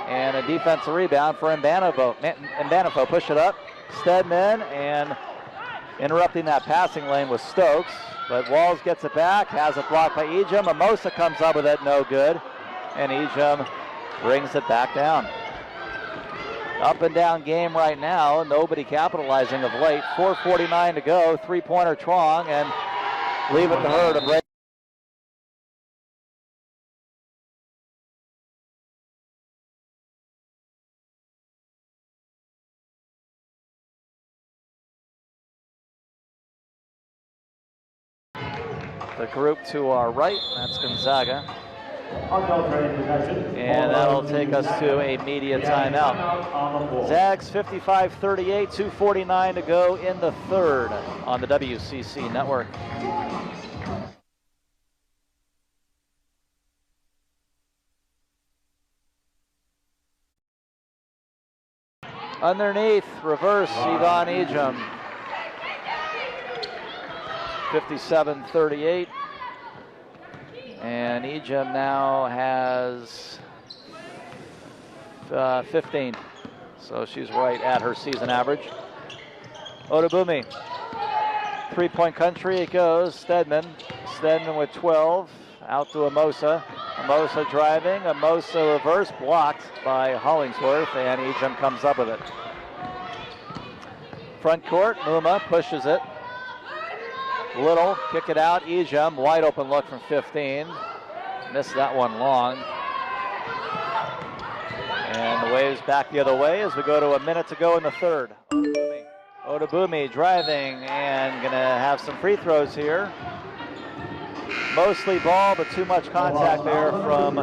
And a defensive rebound for Banifo. Push it up. Stedman, and interrupting that passing lane was Stokes. But Walls gets it back. Has it blocked by Ejim. Mimosa comes up with it. No good. And Ejim brings it back down. Up and down game right now. Nobody capitalizing of late. 4:49 to go. 3-pointer Trong, and leave it to her to break. The group to our right, that's Gonzaga. And that'll take us to a media timeout. Zags 55-38, 2:49 to go in the third on the WCC network. Underneath, reverse, Yvonne Ejim. 57-38. And Ejim now has 15. So she's right at her season average. Odubumi. Three-point country it goes. Stedman. Stedman with 12. Out to Amosa. Amosa driving. Amosa reverse. Blocked by Hollingsworth. And Ejim comes up with it. Front court. Muma pushes it. Little, kick it out, Ejim, wide open look from 15. Missed that one long. And the Waves back the other way as we go to a minute to go in the third. Odubumi driving and gonna have some free throws here. Mostly ball, but too much contact there from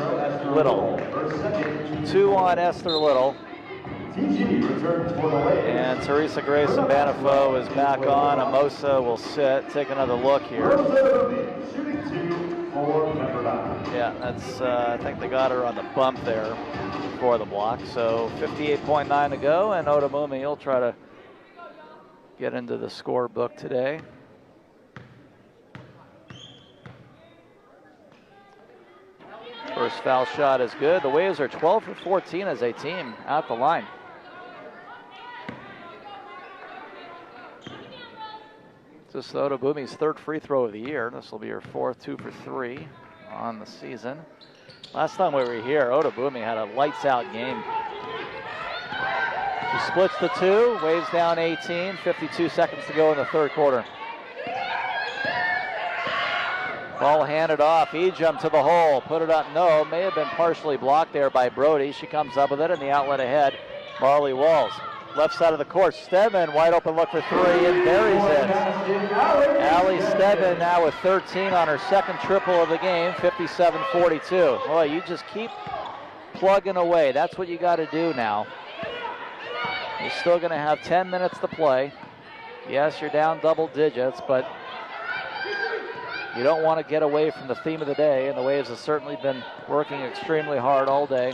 Little. 2 on Esther Little. And Teresa Grayson Banifo is back on. Amosa will sit. Take another look here. Yeah, that's. I think they got her on the bump there for the block. So 58.9 to go, and Odubumi will try to get into the scorebook today. First foul shot is good. The Waves are 12 for 14 as a team at the line. This is Odubumi's third free throw of the year. This will be her fourth, 2 for 3 on the season. Last time we were here, Odubumi had a lights out game. She splits the 2, Waves down 18, 52 seconds to go in the third quarter. Ball handed off, Ejim to the hole, put it up, no, may have been partially blocked there by Brody. She comes up with it in the outlet ahead, Marley Walls. Left side of the court, Stedman, wide open look for 3 and buries it. Allie Stedman now with 13 on her second triple of the game, 57-42. Boy, you just keep plugging away. That's what you got to do now. You're still going to have 10 minutes to play. Yes, you're down double digits, but you don't want to get away from the theme of the day, and the Waves have certainly been working extremely hard all day.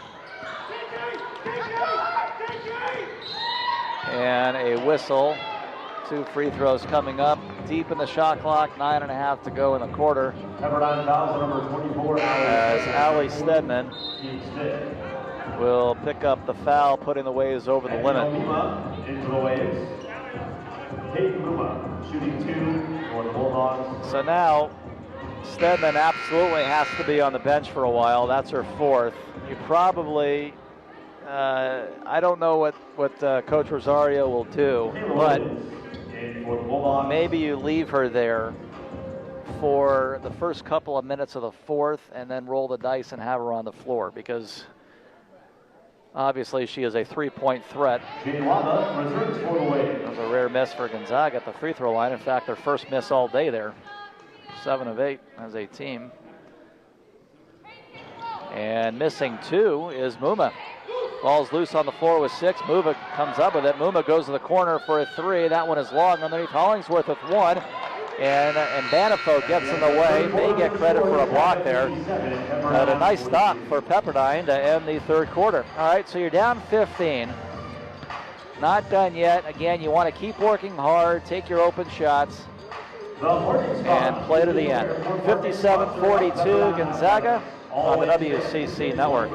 And a whistle. 2 free throws coming up. Deep in the shot clock. 9.5 to go in the quarter. As Allie Stedman will pick up the foul, putting the Waves over the limit. Into the Waves. Kate Muma shooting 2 for the Bulldogs. So now Stedman absolutely has to be on the bench for a while. That's her fourth. You probably. I don't know what Coach Rosario will do, but maybe you leave her there for the first couple of minutes of the fourth and then roll the dice and have her on the floor, because obviously she is a three-point threat. That was a rare miss for Gonzaga at the free throw line. In fact, their first miss all day there. 7 of 8 as a team. And missing 2 is Muma. Ball's loose on the floor with 6. Muma comes up with it. Muma goes to the corner for a 3. That one is long underneath. Hollingsworth with 1. And Banifo gets in the way. May get credit for a block there. But a nice stop for Pepperdine to end the third quarter. All right, so you're down 15. Not done yet. Again, you want to keep working hard. Take your open shots. And play to the end. 57-42 Gonzaga on the WCC network.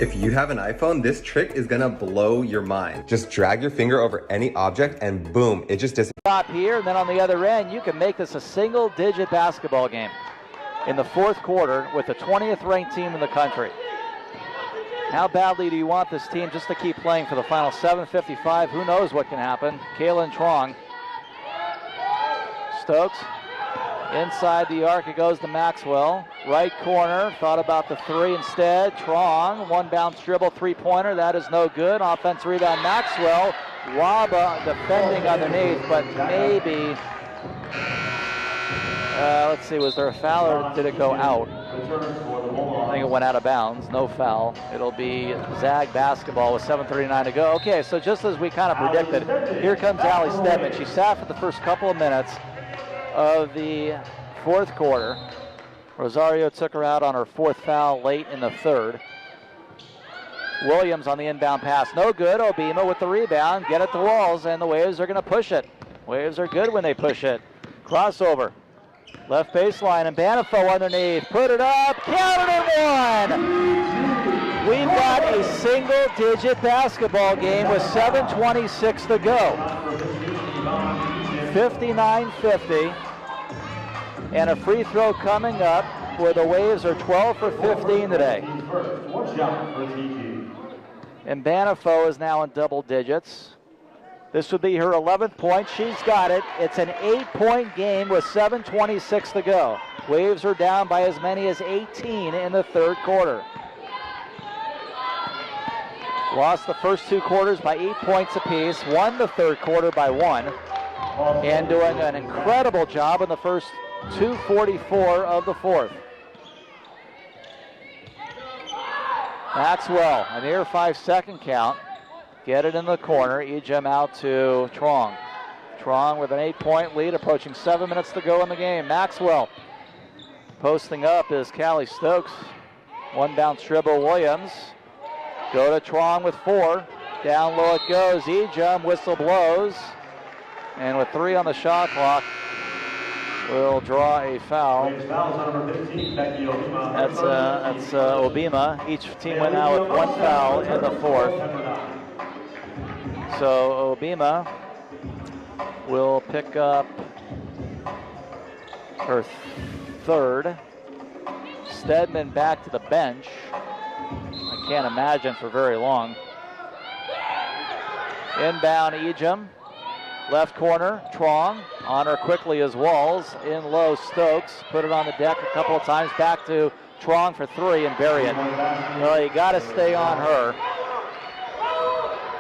If you have an iPhone, this trick is gonna blow your mind. Just drag your finger over any object and boom, it just disappears. Stop here, and then on the other end, you can make this a single-digit basketball game in the fourth quarter with the 20th ranked team in the country. How badly do you want this team just to keep playing for the final 7:55? Who knows what can happen? Kaylin Trong. Stokes Inside the arc it goes to Maxwell. Right corner, thought about the three instead. Trong, one bounce dribble, three-pointer. That is no good. Offense rebound, Maxwell. Waba defending underneath, but maybe, let's see, was there a foul or did it go out? I think it went out of bounds, no foul. It'll be Zag basketball with 7:39 to go. Okay, so just as we kind of predicted, here comes Allie Stedman. She sat for the first couple of minutes of the fourth quarter. Rosario took her out on her fourth foul late in the third. Williams on the inbound pass, no good. Obima with the rebound, get it to Walls, and the Waves are going to push it. Waves are good when they push it. Crossover, left baseline, and Banifo underneath, put it up, counted and one! We've got a single-digit basketball game with 7:26 to go. 59-50, and a free throw coming up where the Waves are 12 for 15 today. And Banifo is now in double digits. This would be her 11th point. She's got it. It's an 8-point game with 7:26 to go. Waves are down by as many as 18 in the third quarter. Lost the first two quarters by 8 points apiece. Won the third quarter by 1. And doing an incredible job in the first 2:44 of the fourth. Maxwell, a near 5-second count. Get it in the corner. Ejim out to Trong. Trong with an 8-point lead, approaching 7 minutes to go in the game. Maxwell posting up is Callie Stokes. One bounce dribble, Williams. Go to Trong with 4. Down low it goes. Ejim, whistle blows. And with 3 on the shot clock, will draw a foul. That's Obima. Each team went out with 1 foul in the fourth. So Obima will pick up her third. Stedman back to the bench. I can't imagine for very long. Inbound Ejim. Left corner, Trong. On her quickly as Walls. In low, Stokes. Put it on the deck a couple of times. Back to Trong for 3 and bury it. Well, you got to stay on her.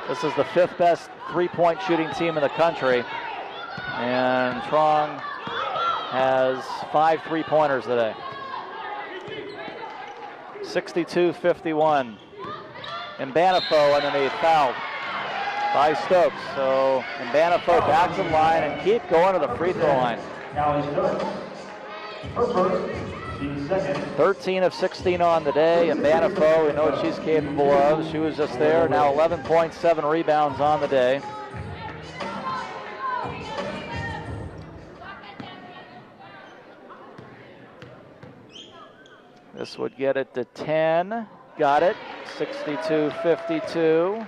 This is the 5th best three-point shooting team in the country. And Trong has 5 three-pointers today. 62-51. And Banifo underneath, fouled by Stokes. So Banifo back to the line and keep going to the free throw line. 13 of 16 on the day, and Banifo, we know what she's capable of. She was just there, now 11 points, 7 rebounds on the day. This would get it to 10. Got it, 62-52.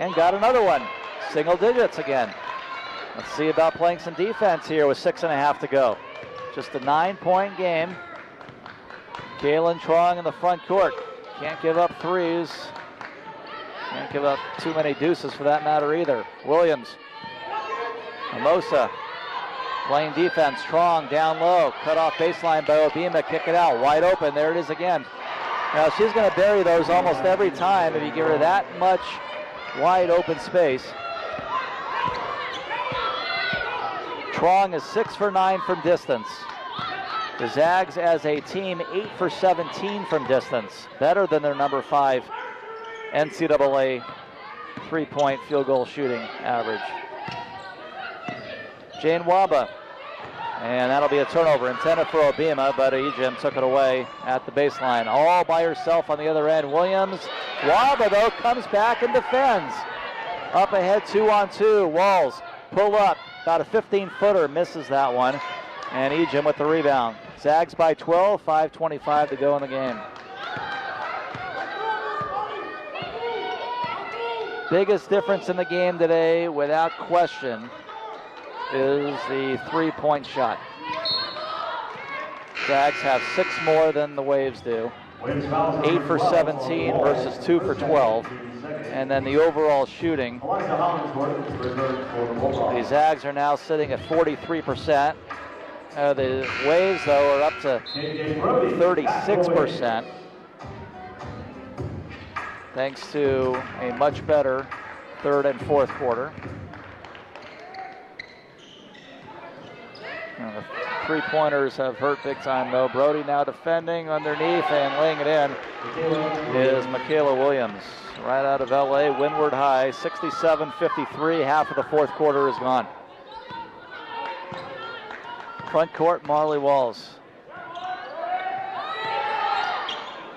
And got another one. Single digits again. Let's see about playing some defense here with 6.5 to go. Just a 9-point game. Kaylin Trong in the front court. Can't give up threes. Can't give up too many deuces for that matter either. Williams. Mimosa playing defense. Trong down low. Cut off baseline by Obima. Kick it out. Wide open. There it is again. Now she's going to bury those almost every time if you give her that much wide open space. Trong is 6 for 9 from distance. The Zags as a team 8 for 17 from distance. Better than their number 5 NCAA 3-point field goal shooting average. Jane Waba. And that'll be a turnover intended for Obima, but Ejim took it away at the baseline. All by herself on the other end. Williams. Waba, though, comes back and defends. Up ahead, 2-on-2. Walls pull up. About a 15-footer. Misses that one. And Ejim with the rebound. Zags by 12. 5:25 to go in the game. Biggest difference in the game today, without question, is the 3-point shot. Zags have 6 more than the Waves do. 8 for 17 versus 2 for 12. And then the overall shooting, the Zags are now sitting at 43%. The Waves, though, are up to 36%, thanks to a much better third and fourth quarter. And the three-pointers have hurt big time, though. Brody now defending underneath and laying it in is Michaela Williams, right out of LA, Windward High, 67-53. Half of the fourth quarter is gone. Front court, Marley Walls.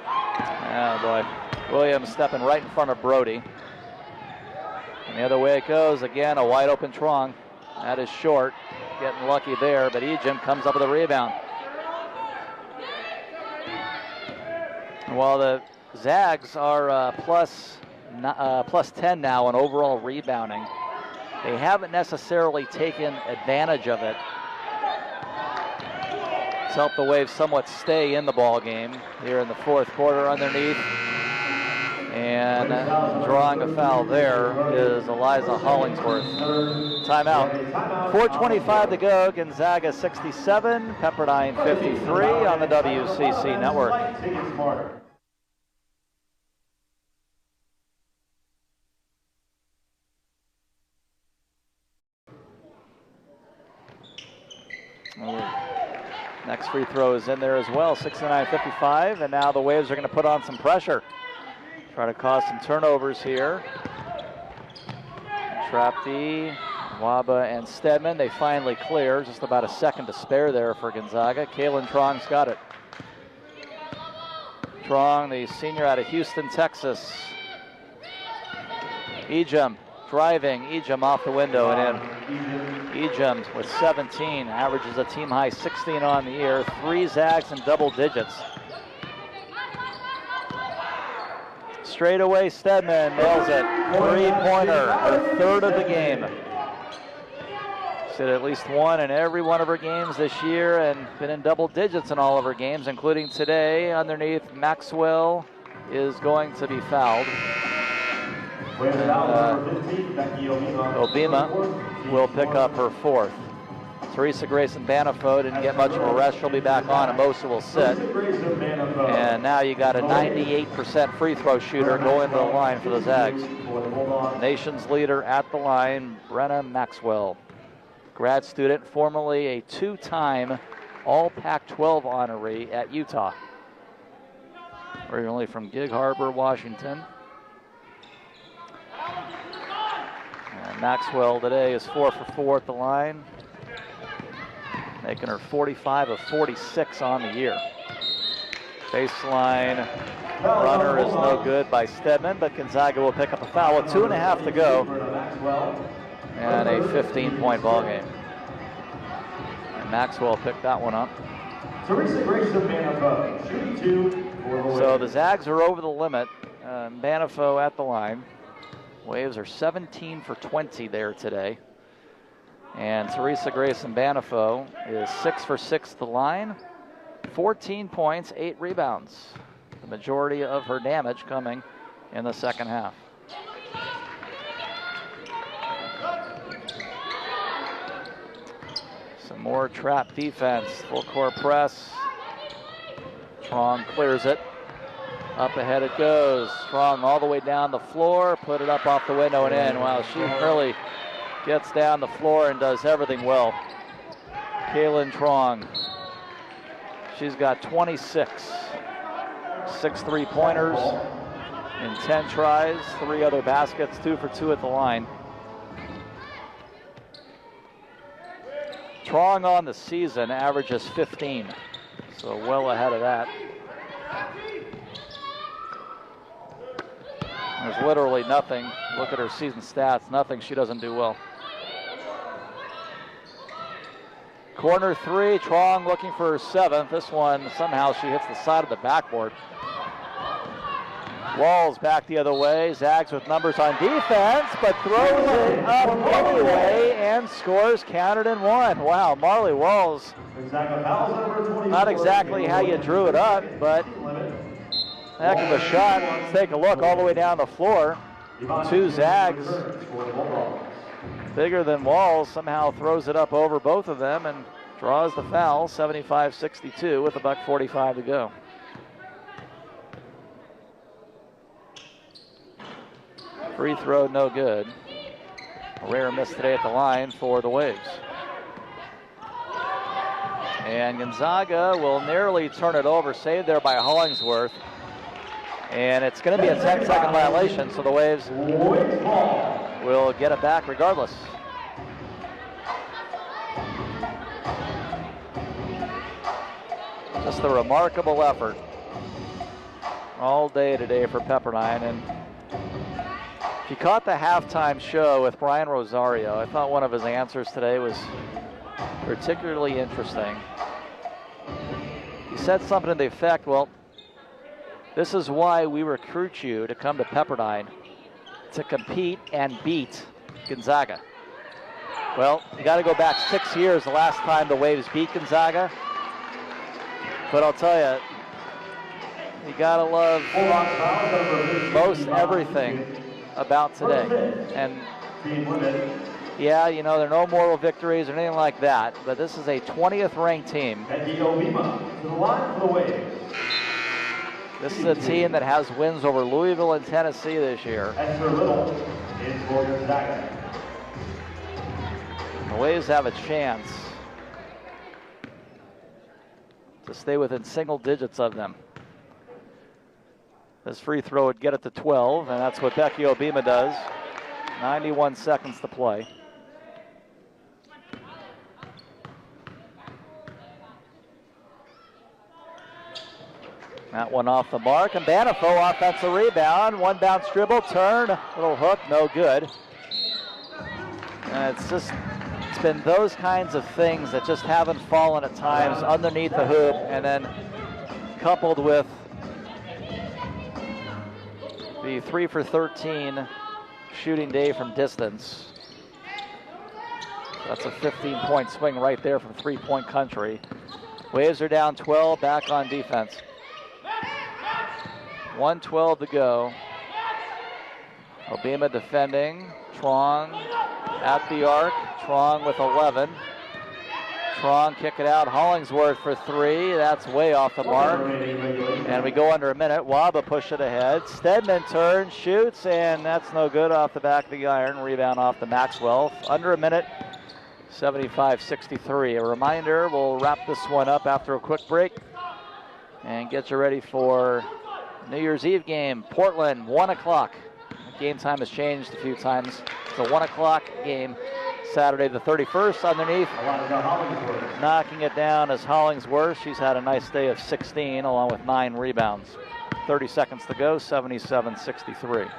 Oh boy, Williams stepping right in front of Brody. And the other way it goes, again, a wide open Trong. That is short, getting lucky there, but Ejim comes up with a rebound. While the Zags are plus 10 now in overall rebounding, they haven't necessarily taken advantage of it. It's helped the Waves somewhat stay in the ball game here in the fourth quarter underneath. And drawing a foul there is Eliza Hollingsworth. Timeout. 4:25 to go. Gonzaga 67, Pepperdine 53 on the WCC network. Next free throw is in there as well, 69-55, and now the Waves are going to put on some pressure. Try to cause some turnovers here. Trapti, Waba, and Stedman, they finally clear. Just about a second to spare there for Gonzaga. Kaylin Trong's got it. Trong, the senior out of Houston, Texas. Ejim driving, Ejim off the window and in. Ejim with 17, averages a team high 16 on the year. 3 Zags in double digits. Straight away, Stedman nails it. Three-pointer, a third of the game. She's hit at least one in every one of her games this year and been in double digits in all of her games, including today. Underneath, Maxwell is going to be fouled. Obima will pick up her fourth. Teresa Grayson Banifo didn't get much of a rest. She'll be back on, and Mosa will sit. And now you got a 98% free throw shooter going to the line for the Zags. Nation's leader at the line, Brenna Maxwell. Grad student, formerly a 2-time All Pac-12 honoree at Utah. Originally from Gig Harbor, Washington. And Maxwell today is 4 for 4 at the line, making her 45 of 46 on the year. Baseline runner is no good by Stedman, but Gonzaga will pick up a foul with 2.5 to go and a 15-point ball game. And Maxwell picked that one up. So the Zags are over the limit. Banifo at the line. Waves are 17 for 20 there today. And Teresa Grayson Banifo is 6 for 6 at the line. 14 points, 8 rebounds. The majority of her damage coming in the second half. Some more trap defense, full court press. Trong clears it. Up ahead it goes. Trong all the way down the floor, put it up off the window and in. Wow, she really gets down the floor and does everything well. Kaylin Trong. She's got 26. 6 3-pointers in 10 tries, 3 other baskets, 2 for 2 at the line. Trong on the season averages 15, so well ahead of that. There's literally nothing. Look at her season stats, nothing she doesn't do well. Corner 3, Trong looking for her 7th. This one, somehow she hits the side of the backboard. Walls back the other way. Zags with numbers on defense, but throws it up anyway and scores, counted and one. Wow, Marley Walls. Not exactly how you drew it up, but Heck of a shot. Let's take a look all the way down the floor. Two Zags, bigger than Walls, somehow throws it up over both of them and draws the foul, 75-62 with $1:45 to go. Free throw, no good. A rare miss today at the line for the Waves. And Gonzaga will nearly turn it over, saved there by Hollingsworth. And it's going to be a 10-second violation, so the Waves will get it back regardless. Just a remarkable effort all day today for Pepperdine. And if you caught the halftime show with Brian Rosario, I thought one of his answers today was particularly interesting. He said something to the effect, well, this is why we recruit you to come to Pepperdine, to compete and beat Gonzaga. Well, you got to go back 6 years, the last time the Waves beat Gonzaga. But I'll tell you, you got to love most everything about today. And yeah, you know, there are no moral victories or anything like that, but this is a 20th ranked team. This is a team that has wins over Louisville and Tennessee this year. The Waves have a chance to stay within single digits of them. This free throw would get it to 12, and that's what Becky Obima does. 91 seconds to play. That one off the mark, and Banifo offensive rebound. One bounce dribble, turn, little hook, no good. And it's been those kinds of things that just haven't fallen at times underneath the hoop, and then coupled with the 3 for 13 shooting day from distance. That's a 15-point swing right there from three-point country. Waves are down 12, back on defense. 1:12 to go. Obima defending. Trong at the arc. Trong with 11. Trong kick it out. Hollingsworth for 3. That's way off the mark. And we go under a minute. Waba push it ahead. Stedman turns, shoots, and that's no good off the back of the iron. Rebound off the Maxwell. Under a minute. 75-63. A reminder, we'll wrap this one up after a quick break and get you ready for New Year's Eve game. Portland, 1 o'clock. Game time has changed a few times. It's a 1 o'clock game. Saturday the 31st. Underneath, knocking it down is Hollingsworth. She's had a nice day of 16 along with 9 rebounds. 30 seconds to go, 77-63.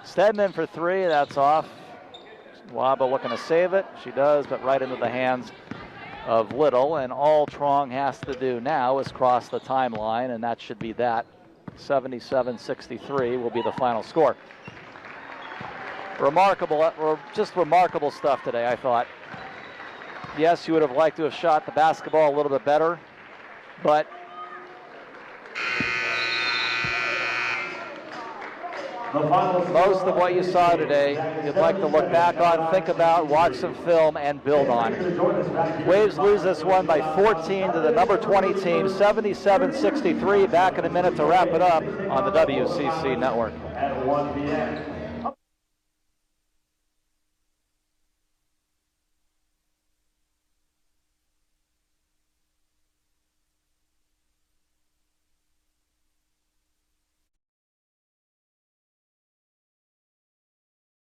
Stedman for 3, that's off. Waba looking to save it. She does, but right into the hands of Little, and all Trong has to do now is cross the timeline, and that should be that. 77-63 will be the final score. Just remarkable stuff today, I thought. Yes, you would have liked to have shot the basketball a little bit better, but most of what you saw today, you'd like to look back on, think about, watch some film, and build on. Waves lose this one by 14 to the number 20 team, 77-63. Back in a minute to wrap it up on the WCC Network. At 1 p.m.